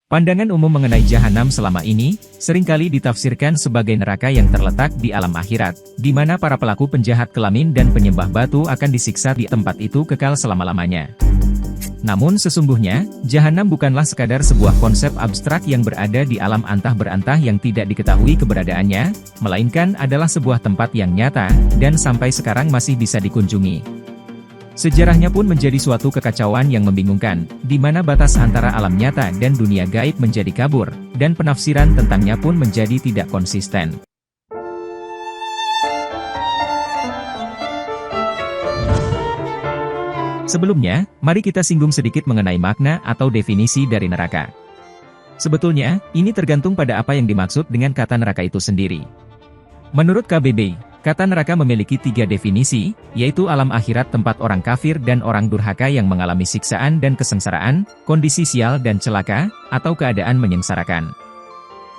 Pandangan umum mengenai jahanam selama ini, seringkali ditafsirkan sebagai neraka yang terletak di alam akhirat, di mana para pelaku penjahat kelamin dan penyembah batu akan disiksa di tempat itu kekal selama-lamanya. Namun sesungguhnya, jahanam bukanlah sekadar sebuah konsep abstrak yang berada di alam antah berantah yang tidak diketahui keberadaannya, melainkan adalah sebuah tempat yang nyata, dan sampai sekarang masih bisa dikunjungi. Sejarahnya pun menjadi suatu kekacauan yang membingungkan, di mana batas antara alam nyata dan dunia gaib menjadi kabur, dan penafsiran tentangnya pun menjadi tidak konsisten. Sebelumnya, mari kita singgung sedikit mengenai makna atau definisi dari neraka. Sebetulnya, ini tergantung pada apa yang dimaksud dengan kata neraka itu sendiri. Menurut KBBI, kata neraka memiliki 3 definisi, yaitu alam akhirat tempat orang kafir dan orang durhaka yang mengalami siksaan dan kesengsaraan, kondisi sial dan celaka, atau keadaan menyengsarakan.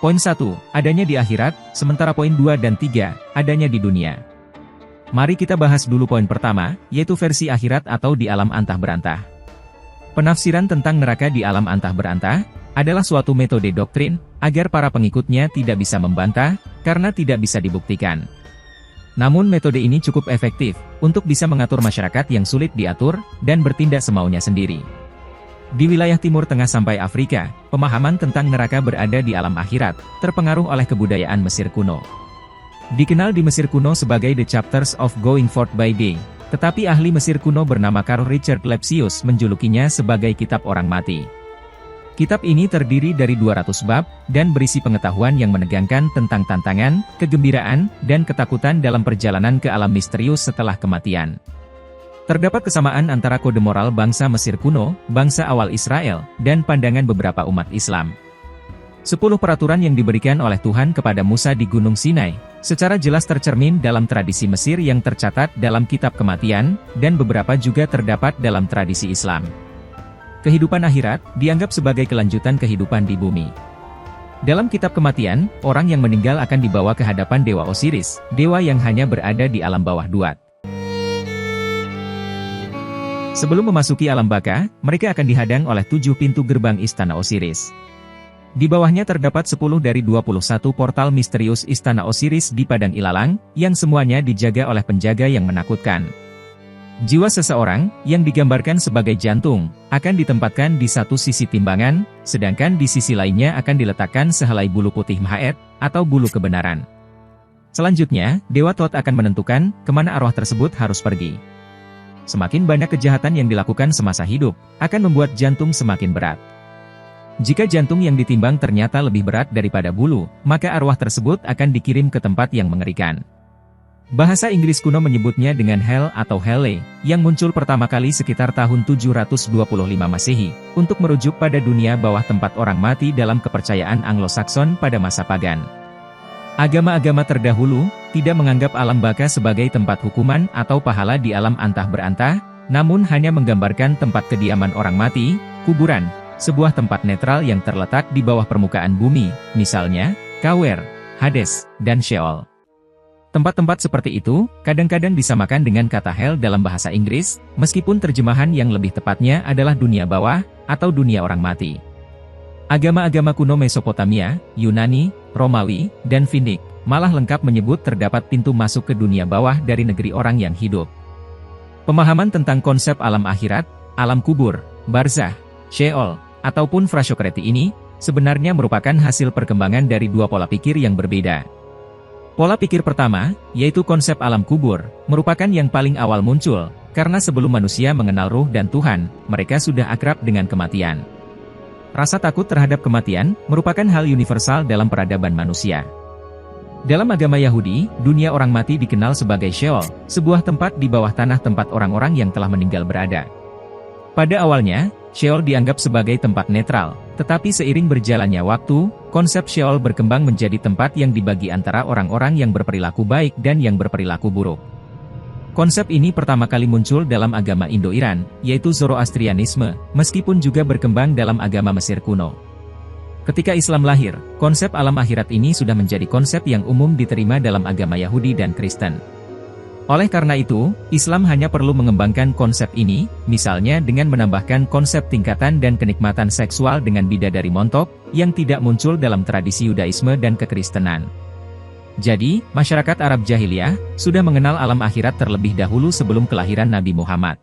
Poin 1, adanya di akhirat, sementara poin 2 dan 3, adanya di dunia. Mari kita bahas dulu poin pertama, yaitu versi akhirat atau di alam antah berantah. Penafsiran tentang neraka di alam antah berantah, adalah suatu metode doktrin, agar para pengikutnya tidak bisa membantah, karena tidak bisa dibuktikan. Namun metode ini cukup efektif, untuk bisa mengatur masyarakat yang sulit diatur, dan bertindak semaunya sendiri. Di wilayah Timur Tengah sampai Afrika, pemahaman tentang neraka berada di alam akhirat, terpengaruh oleh kebudayaan Mesir kuno. Dikenal di Mesir kuno sebagai The Chapters of Going Forth by Day, tetapi ahli Mesir kuno bernama Karl Richard Lepsius menjulukinya sebagai Kitab Orang Mati. Kitab ini terdiri dari 200 bab, dan berisi pengetahuan yang menegangkan tentang tantangan, kegembiraan, dan ketakutan dalam perjalanan ke alam misterius setelah kematian. Terdapat kesamaan antara kode moral bangsa Mesir kuno, bangsa awal Israel, dan pandangan beberapa umat Islam. 10 peraturan yang diberikan oleh Tuhan kepada Musa di Gunung Sinai, secara jelas tercermin dalam tradisi Mesir yang tercatat dalam Kitab Kematian, dan beberapa juga terdapat dalam tradisi Islam. Kehidupan akhirat, dianggap sebagai kelanjutan kehidupan di bumi. Dalam Kitab Kematian, orang yang meninggal akan dibawa ke hadapan Dewa Osiris, dewa yang hanya berada di alam bawah Duat. Sebelum memasuki alam baka, mereka akan dihadang oleh 7 pintu gerbang istana Osiris. Di bawahnya terdapat 10 dari 21 portal misterius istana Osiris di padang ilalang, yang semuanya dijaga oleh penjaga yang menakutkan. Jiwa seseorang, yang digambarkan sebagai jantung, akan ditempatkan di satu sisi timbangan, sedangkan di sisi lainnya akan diletakkan sehelai bulu putih Mahet, atau bulu kebenaran. Selanjutnya, Dewa Thoth akan menentukan, kemana arwah tersebut harus pergi. Semakin banyak kejahatan yang dilakukan semasa hidup, akan membuat jantung semakin berat. Jika jantung yang ditimbang ternyata lebih berat daripada bulu, maka arwah tersebut akan dikirim ke tempat yang mengerikan. Bahasa Inggris kuno menyebutnya dengan Hell atau Helle, yang muncul pertama kali sekitar tahun 725 Masehi, untuk merujuk pada dunia bawah tempat orang mati dalam kepercayaan Anglo-Saxon pada masa pagan. Agama-agama terdahulu, tidak menganggap alam baka sebagai tempat hukuman atau pahala di alam antah berantah, namun hanya menggambarkan tempat kediaman orang mati, kuburan, sebuah tempat netral yang terletak di bawah permukaan bumi, misalnya, Kawer, Hades, dan Sheol. Tempat-tempat seperti itu, kadang-kadang disamakan dengan kata hell dalam bahasa Inggris, meskipun terjemahan yang lebih tepatnya adalah dunia bawah, atau dunia orang mati. Agama-agama kuno Mesopotamia, Yunani, Romawi, dan Finnik, malah lengkap menyebut terdapat pintu masuk ke dunia bawah dari negeri orang yang hidup. Pemahaman tentang konsep alam akhirat, alam kubur, barzah, Sheol, ataupun Frashokreti ini, sebenarnya merupakan hasil perkembangan dari 2 pola pikir yang berbeda. Pola pikir pertama, yaitu konsep alam kubur, merupakan yang paling awal muncul, karena sebelum manusia mengenal ruh dan Tuhan, mereka sudah akrab dengan kematian. Rasa takut terhadap kematian, merupakan hal universal dalam peradaban manusia. Dalam agama Yahudi, dunia orang mati dikenal sebagai Sheol, sebuah tempat di bawah tanah tempat orang-orang yang telah meninggal berada. Pada awalnya, Sheol dianggap sebagai tempat netral, tetapi seiring berjalannya waktu, konsep Sheol berkembang menjadi tempat yang dibagi antara orang-orang yang berperilaku baik dan yang berperilaku buruk. Konsep ini pertama kali muncul dalam agama Indo-Iran, yaitu Zoroastrianisme, meskipun juga berkembang dalam agama Mesir kuno. Ketika Islam lahir, konsep alam akhirat ini sudah menjadi konsep yang umum diterima dalam agama Yahudi dan Kristen. Oleh karena itu, Islam hanya perlu mengembangkan konsep ini, misalnya dengan menambahkan konsep tingkatan dan kenikmatan seksual dengan bidadari montok, yang tidak muncul dalam tradisi Yudaisme dan kekristenan. Jadi, masyarakat Arab Jahiliyah sudah mengenal alam akhirat terlebih dahulu sebelum kelahiran Nabi Muhammad.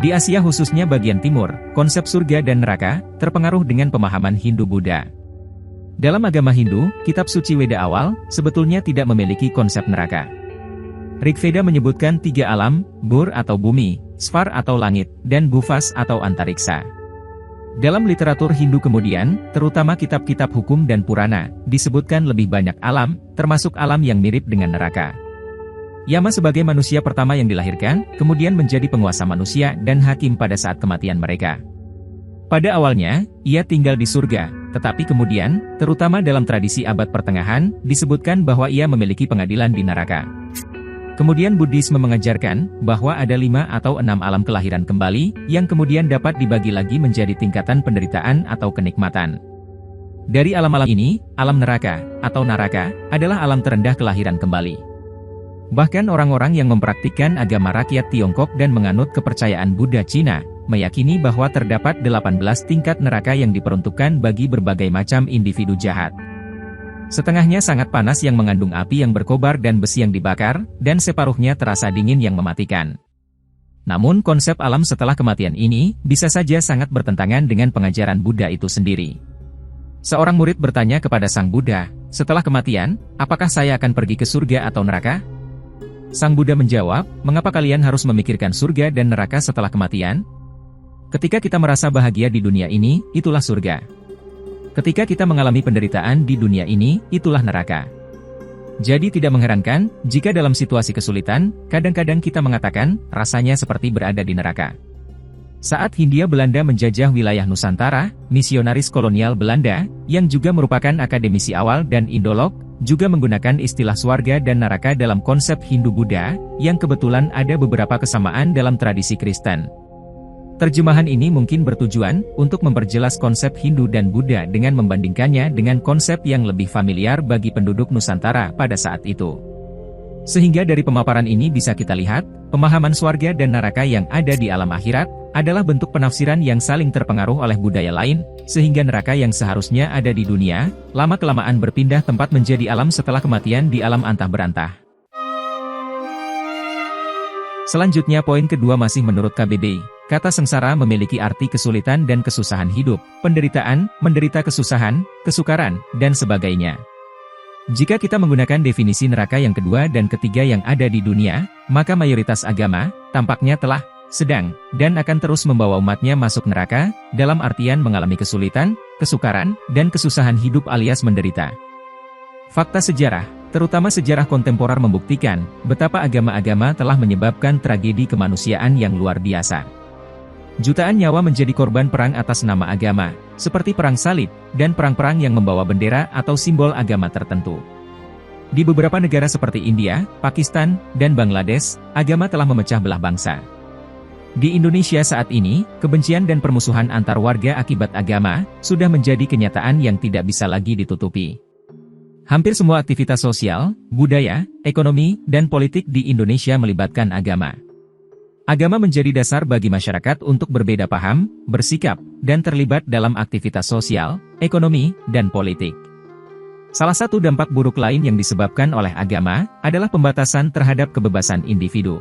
Di Asia khususnya bagian timur, konsep surga dan neraka terpengaruh dengan pemahaman Hindu-Buddha. Dalam agama Hindu, kitab suci Weda awal sebetulnya tidak memiliki konsep neraka. Rig Veda menyebutkan 3 alam, Bur atau bumi, Svar atau langit, dan Bhuvas atau antariksa. Dalam literatur Hindu kemudian, terutama kitab-kitab hukum dan Purana, disebutkan lebih banyak alam, termasuk alam yang mirip dengan neraka. Yama sebagai manusia pertama yang dilahirkan, kemudian menjadi penguasa manusia dan hakim pada saat kematian mereka. Pada awalnya, ia tinggal di surga, tetapi kemudian, terutama dalam tradisi abad pertengahan, disebutkan bahwa ia memiliki pengadilan di neraka. Kemudian Buddhisme mengajarkan bahwa ada 5 atau 6 alam kelahiran kembali, yang kemudian dapat dibagi lagi menjadi tingkatan penderitaan atau kenikmatan. Dari alam-alam ini, alam neraka, atau naraka, adalah alam terendah kelahiran kembali. Bahkan orang-orang yang mempraktikkan agama rakyat Tiongkok dan menganut kepercayaan Buddha Cina, meyakini bahwa terdapat 18 tingkat neraka yang diperuntukkan bagi berbagai macam individu jahat. Setengahnya sangat panas yang mengandung api yang berkobar dan besi yang dibakar, dan separuhnya terasa dingin yang mematikan. Namun konsep alam setelah kematian ini, bisa saja sangat bertentangan dengan pengajaran Buddha itu sendiri. Seorang murid bertanya kepada Sang Buddha, setelah kematian, apakah saya akan pergi ke surga atau neraka? Sang Buddha menjawab, mengapa kalian harus memikirkan surga dan neraka setelah kematian? Ketika kita merasa bahagia di dunia ini, itulah surga. Ketika kita mengalami penderitaan di dunia ini, itulah neraka. Jadi tidak mengherankan, jika dalam situasi kesulitan, kadang-kadang kita mengatakan, rasanya seperti berada di neraka. Saat Hindia Belanda menjajah wilayah Nusantara, misionaris kolonial Belanda, yang juga merupakan akademisi awal dan indolog, juga menggunakan istilah swarga dan neraka dalam konsep Hindu-Buddha, yang kebetulan ada beberapa kesamaan dalam tradisi Kristen. Terjemahan ini mungkin bertujuan untuk memperjelas konsep Hindu dan Buddha dengan membandingkannya dengan konsep yang lebih familiar bagi penduduk Nusantara pada saat itu. Sehingga dari pemaparan ini bisa kita lihat, pemahaman swarga dan neraka yang ada di alam akhirat, adalah bentuk penafsiran yang saling terpengaruh oleh budaya lain, sehingga neraka yang seharusnya ada di dunia, lama-kelamaan berpindah tempat menjadi alam setelah kematian di alam antah berantah. Selanjutnya poin kedua masih menurut KBBI. Kata sengsara memiliki arti kesulitan dan kesusahan hidup, penderitaan, menderita kesusahan, kesukaran, dan sebagainya. Jika kita menggunakan definisi neraka yang kedua dan ketiga yang ada di dunia, maka mayoritas agama, tampaknya telah, sedang, dan akan terus membawa umatnya masuk neraka, dalam artian mengalami kesulitan, kesukaran, dan kesusahan hidup alias menderita. Fakta sejarah, terutama sejarah kontemporer membuktikan, betapa agama-agama telah menyebabkan tragedi kemanusiaan yang luar biasa. Jutaan nyawa menjadi korban perang atas nama agama, seperti perang salib, dan perang-perang yang membawa bendera atau simbol agama tertentu. Di beberapa negara seperti India, Pakistan, dan Bangladesh, agama telah memecah belah bangsa. Di Indonesia saat ini, kebencian dan permusuhan antar warga akibat agama, sudah menjadi kenyataan yang tidak bisa lagi ditutupi. Hampir semua aktivitas sosial, budaya, ekonomi, dan politik di Indonesia melibatkan agama. Agama menjadi dasar bagi masyarakat untuk berbeda paham, bersikap, dan terlibat dalam aktivitas sosial, ekonomi, dan politik. Salah satu dampak buruk lain yang disebabkan oleh agama, adalah pembatasan terhadap kebebasan individu.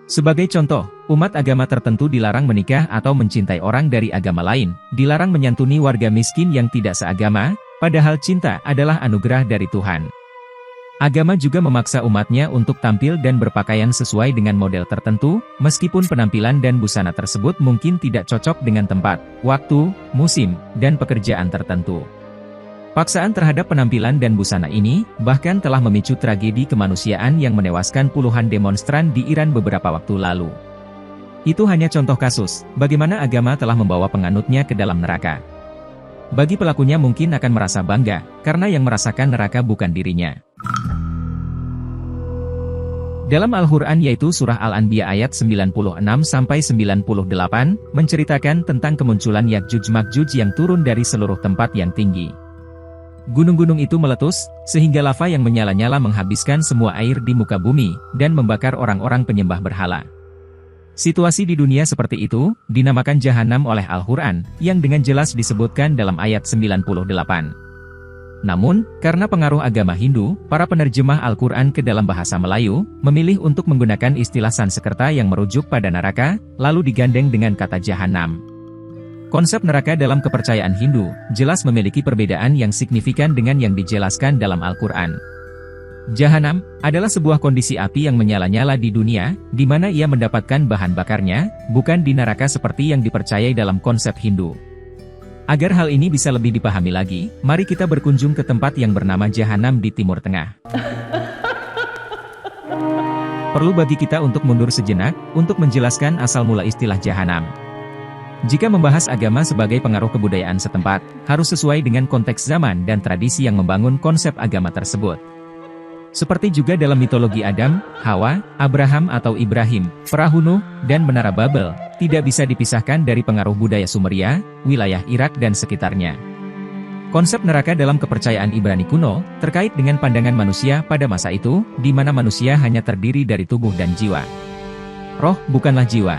Sebagai contoh, umat agama tertentu dilarang menikah atau mencintai orang dari agama lain, dilarang menyantuni warga miskin yang tidak seagama, padahal cinta adalah anugerah dari Tuhan. Agama juga memaksa umatnya untuk tampil dan berpakaian sesuai dengan model tertentu, meskipun penampilan dan busana tersebut mungkin tidak cocok dengan tempat, waktu, musim, dan pekerjaan tertentu. Paksaan terhadap penampilan dan busana ini, bahkan telah memicu tragedi kemanusiaan yang menewaskan puluhan demonstran di Iran beberapa waktu lalu. Itu hanya contoh kasus, bagaimana agama telah membawa penganutnya ke dalam neraka. Bagi pelakunya mungkin akan merasa bangga, karena yang merasakan neraka bukan dirinya. Dalam Al-Quran yaitu Surah Al-Anbiya ayat 96-98, menceritakan tentang kemunculan Ya'juj Ma'juj yang turun dari seluruh tempat yang tinggi. Gunung-gunung itu meletus, sehingga lava yang menyala-nyala menghabiskan semua air di muka bumi, dan membakar orang-orang penyembah berhala. Situasi di dunia seperti itu, dinamakan Jahanam oleh Al-Quran, yang dengan jelas disebutkan dalam ayat 98. Namun, karena pengaruh agama Hindu, para penerjemah Al-Quran ke dalam bahasa Melayu, memilih untuk menggunakan istilah Sanskerta yang merujuk pada neraka, lalu digandeng dengan kata Jahanam. Konsep neraka dalam kepercayaan Hindu, jelas memiliki perbedaan yang signifikan dengan yang dijelaskan dalam Al-Quran. Jahanam adalah sebuah kondisi api yang menyala-nyala di dunia, di mana ia mendapatkan bahan bakarnya, bukan di neraka seperti yang dipercayai dalam konsep Hindu. Agar hal ini bisa lebih dipahami lagi, mari kita berkunjung ke tempat yang bernama Jahanam di Timur Tengah. Perlu bagi kita untuk mundur sejenak, untuk menjelaskan asal mula istilah Jahanam. Jika membahas agama sebagai pengaruh kebudayaan setempat, harus sesuai dengan konteks zaman dan tradisi yang membangun konsep agama tersebut. Seperti juga dalam mitologi Adam, Hawa, Abraham atau Ibrahim, Perahu Nuh, dan Menara Babel, tidak bisa dipisahkan dari pengaruh budaya Sumeria, wilayah Irak dan sekitarnya. Konsep neraka dalam kepercayaan Ibrani kuno, terkait dengan pandangan manusia pada masa itu, di mana manusia hanya terdiri dari tubuh dan jiwa. Roh bukanlah jiwa.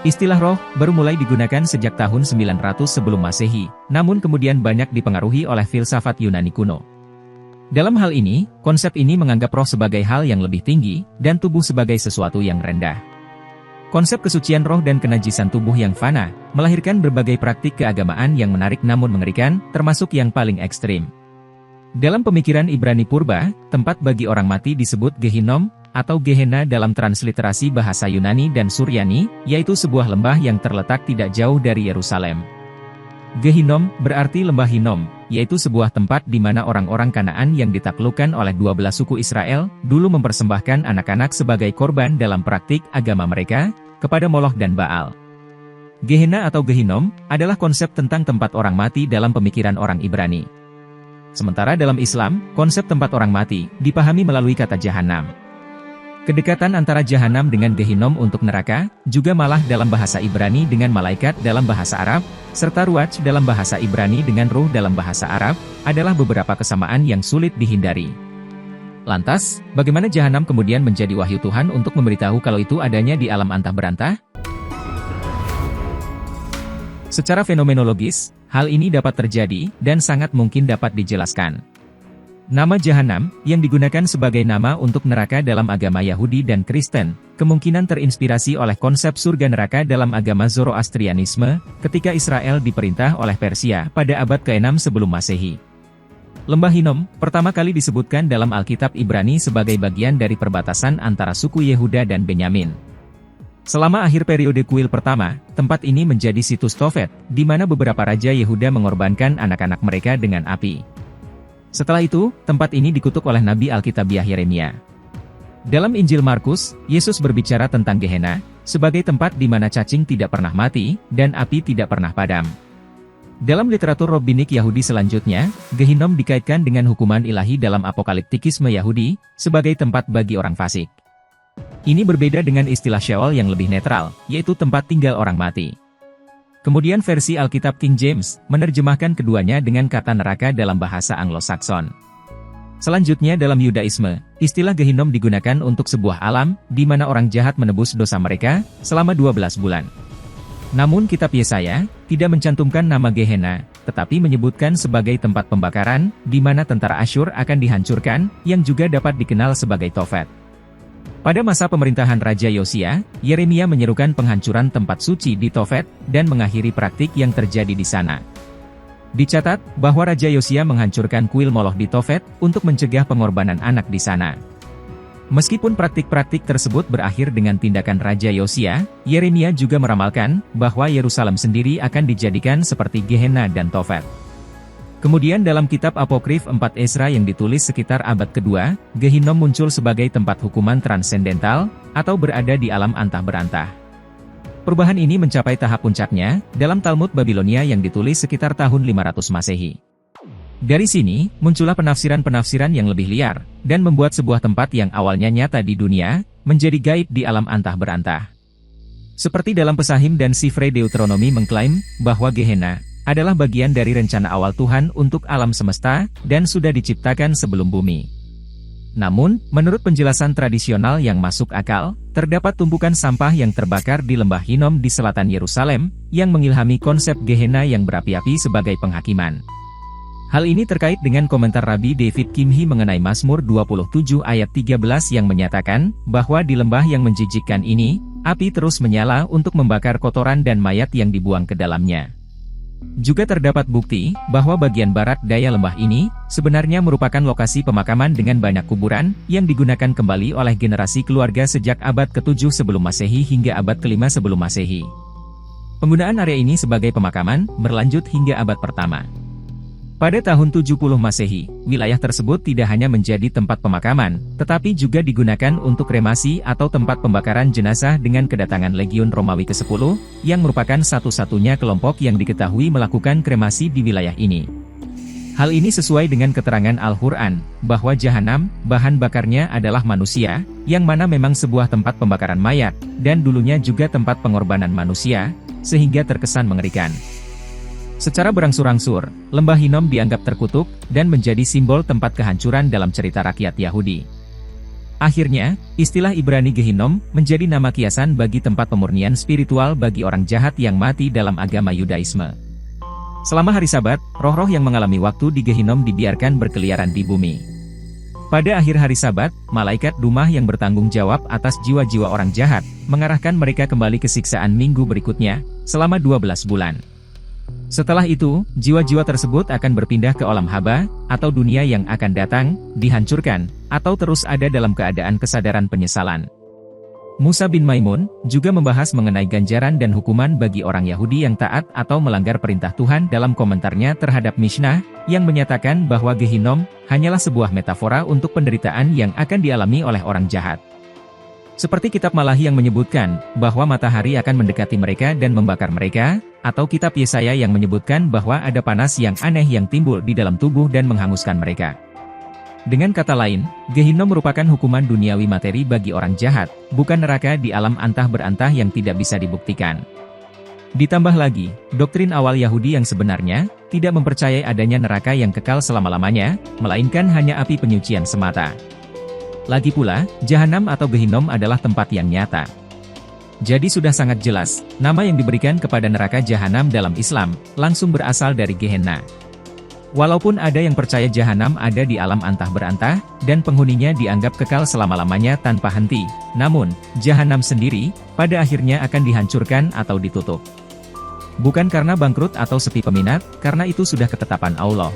Istilah roh baru mulai digunakan sejak tahun 900 sebelum Masehi, namun kemudian banyak dipengaruhi oleh filsafat Yunani kuno. Dalam hal ini, konsep ini menganggap roh sebagai hal yang lebih tinggi, dan tubuh sebagai sesuatu yang rendah. Konsep kesucian roh dan kenajisan tubuh yang fana, melahirkan berbagai praktik keagamaan yang menarik namun mengerikan, termasuk yang paling ekstrim. Dalam pemikiran Ibrani Purba, tempat bagi orang mati disebut Gehinom, atau Gehenna dalam transliterasi bahasa Yunani dan Suryani, yaitu sebuah lembah yang terletak tidak jauh dari Yerusalem. Gehinom berarti lembah Hinom, yaitu sebuah tempat di mana orang-orang Kanaan yang ditaklukkan oleh 12 suku Israel, dulu mempersembahkan anak-anak sebagai korban dalam praktik agama mereka, kepada Moloch dan Baal. Gehenna atau Gehinom, adalah konsep tentang tempat orang mati dalam pemikiran orang Ibrani. Sementara dalam Islam, konsep tempat orang mati, dipahami melalui kata Jahanam. Kedekatan antara Jahanam dengan Gehinom untuk neraka, juga malah dalam bahasa Ibrani dengan malaikat dalam bahasa Arab, serta Ruach dalam bahasa Ibrani dengan ruh dalam bahasa Arab, adalah beberapa kesamaan yang sulit dihindari. Lantas, bagaimana Jahanam kemudian menjadi wahyu Tuhan untuk memberitahu kalau itu adanya di alam antah berantah? Secara fenomenologis, hal ini dapat terjadi, dan sangat mungkin dapat dijelaskan. Nama Jahanam, yang digunakan sebagai nama untuk neraka dalam agama Yahudi dan Kristen, kemungkinan terinspirasi oleh konsep surga neraka dalam agama Zoroastrianisme, ketika Israel diperintah oleh Persia pada abad ke-6 sebelum Masehi. Lembah Hinom, pertama kali disebutkan dalam Alkitab Ibrani sebagai bagian dari perbatasan antara suku Yehuda dan Benyamin. Selama akhir periode Kuil pertama, tempat ini menjadi situs Tofet, di mana beberapa raja Yehuda mengorbankan anak-anak mereka dengan api. Setelah itu, tempat ini dikutuk oleh Nabi Alkitabiah Yeremia. Dalam Injil Markus, Yesus berbicara tentang Gehenna, sebagai tempat di mana cacing tidak pernah mati, dan api tidak pernah padam. Dalam literatur rabbinik Yahudi selanjutnya, Gehinom dikaitkan dengan hukuman ilahi dalam apokaliptikisme Yahudi, sebagai tempat bagi orang fasik. Ini berbeda dengan istilah Sheol yang lebih netral, yaitu tempat tinggal orang mati. Kemudian versi Alkitab King James, menerjemahkan keduanya dengan kata neraka dalam bahasa Anglo-Sakson. Selanjutnya dalam Yudaisme, istilah Gehinom digunakan untuk sebuah alam, di mana orang jahat menebus dosa mereka, selama 12 bulan. Namun kitab Yesaya, tidak mencantumkan nama Gehenna, tetapi menyebutkan sebagai tempat pembakaran, di mana tentara Asyur akan dihancurkan, yang juga dapat dikenal sebagai Tofet. Pada masa pemerintahan Raja Yosia, Yeremia menyerukan penghancuran tempat suci di Tofet, dan mengakhiri praktik yang terjadi di sana. Dicatat, bahwa Raja Yosia menghancurkan kuil Moloch di Tofet, untuk mencegah pengorbanan anak di sana. Meskipun praktik-praktik tersebut berakhir dengan tindakan Raja Yosia, Yeremia juga meramalkan, bahwa Yerusalem sendiri akan dijadikan seperti Gehenna dan Tofet. Kemudian dalam kitab Apokrif 4 Esra yang ditulis sekitar abad kedua, Gehinom muncul sebagai tempat hukuman transendental, atau berada di alam antah berantah. Perubahan ini mencapai tahap puncaknya, dalam Talmud Babilonia yang ditulis sekitar tahun 500 Masehi. Dari sini, muncullah penafsiran-penafsiran yang lebih liar, dan membuat sebuah tempat yang awalnya nyata di dunia, menjadi gaib di alam antah berantah. Seperti dalam Pesahim dan Sifre Deuteronomi mengklaim, bahwa Gehenna, adalah bagian dari rencana awal Tuhan untuk alam semesta, dan sudah diciptakan sebelum bumi. Namun, menurut penjelasan tradisional yang masuk akal, terdapat tumpukan sampah yang terbakar di lembah Hinnom di selatan Yerusalem, yang mengilhami konsep Gehenna yang berapi-api sebagai penghakiman. Hal ini terkait dengan komentar Rabbi David Kimhi mengenai Mazmur 27 ayat 13 yang menyatakan, bahwa di lembah yang menjijikkan ini, api terus menyala untuk membakar kotoran dan mayat yang dibuang ke dalamnya. Juga terdapat bukti, bahwa bagian barat daya lembah ini, sebenarnya merupakan lokasi pemakaman dengan banyak kuburan, yang digunakan kembali oleh generasi keluarga sejak abad ke-7 sebelum Masehi hingga abad ke-5 sebelum Masehi. Penggunaan area ini sebagai pemakaman, berlanjut hingga abad pertama. Pada tahun 70 Masehi, wilayah tersebut tidak hanya menjadi tempat pemakaman, tetapi juga digunakan untuk kremasi atau tempat pembakaran jenazah dengan kedatangan Legiun Romawi ke-10, yang merupakan satu-satunya kelompok yang diketahui melakukan kremasi di wilayah ini. Hal ini sesuai dengan keterangan Al-Quran, bahwa Jahanam, bahan bakarnya adalah manusia, yang mana memang sebuah tempat pembakaran mayat, dan dulunya juga tempat pengorbanan manusia, sehingga terkesan mengerikan. Secara berangsur-angsur, lembah Hinnom dianggap terkutuk, dan menjadi simbol tempat kehancuran dalam cerita rakyat Yahudi. Akhirnya, istilah Ibrani Gehinnom menjadi nama kiasan bagi tempat pemurnian spiritual bagi orang jahat yang mati dalam agama Yudaisme. Selama hari Sabat, roh-roh yang mengalami waktu di Gehinnom dibiarkan berkeliaran di bumi. Pada akhir hari Sabat, malaikat Dumah yang bertanggung jawab atas jiwa-jiwa orang jahat, mengarahkan mereka kembali ke siksaan minggu berikutnya, selama 12 bulan. Setelah itu, jiwa-jiwa tersebut akan berpindah ke alam haba, atau dunia yang akan datang, dihancurkan, atau terus ada dalam keadaan kesadaran penyesalan. Musa bin Maimun juga membahas mengenai ganjaran dan hukuman bagi orang Yahudi yang taat atau melanggar perintah Tuhan dalam komentarnya terhadap Mishnah, yang menyatakan bahwa Gehinnom hanyalah sebuah metafora untuk penderitaan yang akan dialami oleh orang jahat. Seperti kitab Malahi yang menyebutkan bahwa matahari akan mendekati mereka dan membakar mereka, atau kitab Yesaya yang menyebutkan bahwa ada panas yang aneh yang timbul di dalam tubuh dan menghanguskan mereka. Dengan kata lain, Gehinnom merupakan hukuman duniawi materi bagi orang jahat, bukan neraka di alam antah berantah yang tidak bisa dibuktikan. Ditambah lagi, doktrin awal Yahudi yang sebenarnya tidak mempercayai adanya neraka yang kekal selama-lamanya, melainkan hanya api penyucian semata. Lagi pula, Jahanam atau Gehinnom adalah tempat yang nyata. Jadi sudah sangat jelas, nama yang diberikan kepada neraka Jahanam dalam Islam, langsung berasal dari Gehenna. Walaupun ada yang percaya Jahanam ada di alam antah berantah, dan penghuninya dianggap kekal selama-lamanya tanpa henti, namun, Jahanam sendiri, pada akhirnya akan dihancurkan atau ditutup. Bukan karena bangkrut atau sepi peminat, karena itu sudah ketetapan Allah.